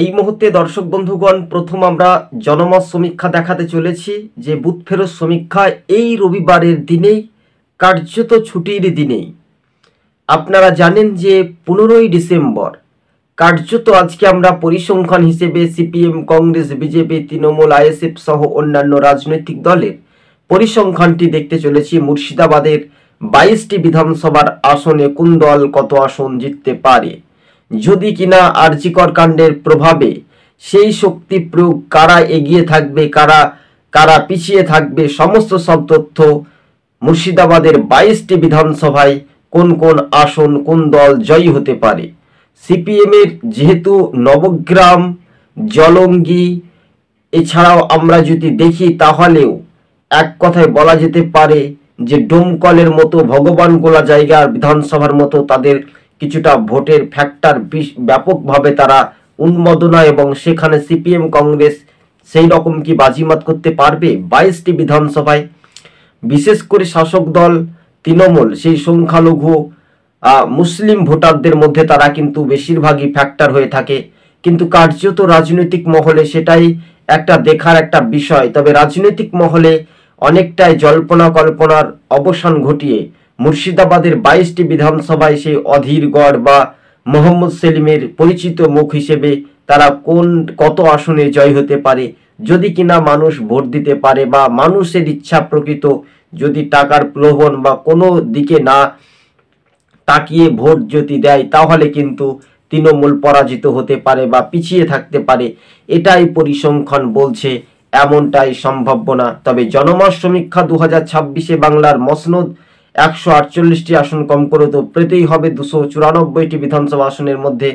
এই মুহূর্তে দর্শক বন্ধুগণ, প্রথম আমরা জনমত সমীক্ষা দেখাতে চলেছি যে বুথ ফেরত সমীক্ষা এই রবিবারের দিনেই, কার্যত ছুটির দিনেই। আপনারা জানেন যে 15ই ডিসেম্বর কার্যত আজকে আমরা পরিসংখ্যান হিসেবে CPM, Congress, BJP, Trinamool, ISF সহ অন্যান্য রাজনৈতিক দলের পরিসংখ্যানটি দেখতে চলেছি। মুর্শিদাবাদের 22টি বিধানসভার আসনে কোন দল কত আসন জিততে পারে, যদি কিনা আরজিকর কাণ্ডের প্রভাবে সেই শক্তি প্রয়োগ, কারা এগিয়ে থাকবে, কারা কারা পিছিয়ে থাকবে, সমস্ত সব তথ্য মুর্শিদাবাদের 22টি বিধানসভায় কোন কোন আসন কোন দল জয়ী হতে পারে। সিপিএমের যেহেতু নবগ্রাম, জলঙ্গি, এছাড়াও আমরা যদি দেখি তাহলেও এক কথায় বলা যেতে পারে যে ডোমকলের মতো ভগবান গোলা জায়গার বিধানসভার মতো তাদের কিছুটা ভোটের ফ্যাক্টর ব্যাপকভাবে তারা উন্মাদনা, এবং সেখানে সিপিএম কংগ্রেস সেই রকম কি বাজিমাত করতে পারবে 22টি বিধানসভায়। বিশেষ করে শাসক দল তৃণমূল সেই সংখ্যালঘু মুসলিম ভোটারদের মধ্যে তারা কিন্তু বেশিরভাগই ফ্যাক্টর হয়ে থাকে, কিন্তু কার্যত রাজনৈতিক মহলে সেটাই একটা দেখার একটা বিষয়। তবে রাজনৈতিক মহলে অনেকটাই জল্পনা কল্পনার অবসান ঘটিয়ে মুর্শিদাবাদের 22টি বিধানসভায় সেই অধীরগড় বা মোহাম্মদ সেলিমের পরিচিত মুখ হিসেবে তারা কত আসনে জয় হতে পারে, যদি কিনা মানুষ ভোট দিতে পারে বা মানুষের ইচ্ছা প্রকৃত যদি টাকার প্রলোভন বা কোনো দিকে না তাকিয়ে ভোট যদি দেয়, তাহলে কিন্তু তৃণমূল পরাজিত হতে পারে বা পিছিয়ে থাকতে পারে। এটাই পরিসংখ্যান বলছে, এমনটাই সম্ভাব্য না। তবে জনমত সমীক্ষা 2026-এ বাংলার মসনদ 148টি আসন কম করে তো পেতেই হবে 294টি বিধানসভা আসনের মধ্যে।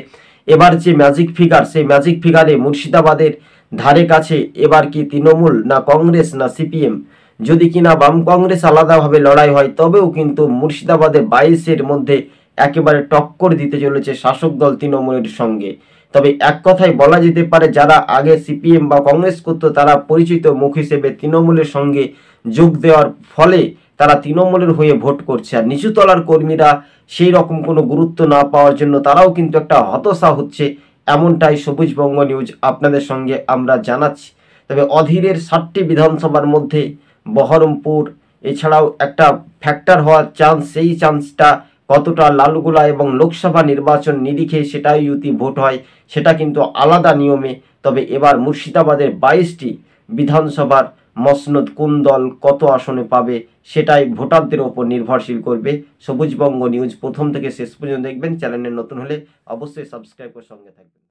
এবার যে ম্যাজিক ফিগার, সেই ম্যাজিক ফিগারে মুর্শিদাবাদের ধারে কাছে এবার কি তৃণমূল না কংগ্রেস না সিপিএম, যদি কিনা বাম কংগ্রেস আলাদাভাবে লড়াই হয়, তবেও কিন্তু মুর্শিদাবাদে 22-এর মধ্যে একেবারে টক্কর দিতে চলেছে শাসক দল তৃণমূলের সঙ্গে। তবে এক কথায় বলা যেতে পারে, যারা আগে সিপিএম বা কংগ্রেস করতো তারা পরিচিত মুখ হিসেবে তৃণমূলের সঙ্গে যোগ দেওয়ার ফলে তারা তৃণমূলের হয়ে ভোট করছে, আর নিচুতলার কর্মীরা সেই রকম কোনো গুরুত্ব না পাওয়ার জন্য তারাও কিন্তু একটা হতাশা হচ্ছে। এমনটাই সবুজবঙ্গ নিউজ আপনাদের সঙ্গে আমরা জানাচ্ছি। তবে অধীরের 60টি বিধানসভার মধ্যে বহরমপুর এছাড়াও একটা ফ্যাক্টর হওয়ার চান্স, সেই চান্সটা কতটা লালুগোলা এবং লোকসভা নির্বাচন নিরিখে সেটাই যদি ভোট হয় সেটা কিন্তু আলাদা নিয়মে। তবে এবার মুর্শিদাবাদের 22টি বিধানসভার মসনদ কোন দল কত আসনে পাবে সেটাই ভোটারদের ওপর নির্ভরশীল করবে। সবুজবঙ্গ নিউজ প্রথম থেকে শেষ পর্যন্ত দেখবেন। চ্যানেলে নতুন হলে অবশ্যই সাবস্ক্রাইব করে সঙ্গে থাকবেন।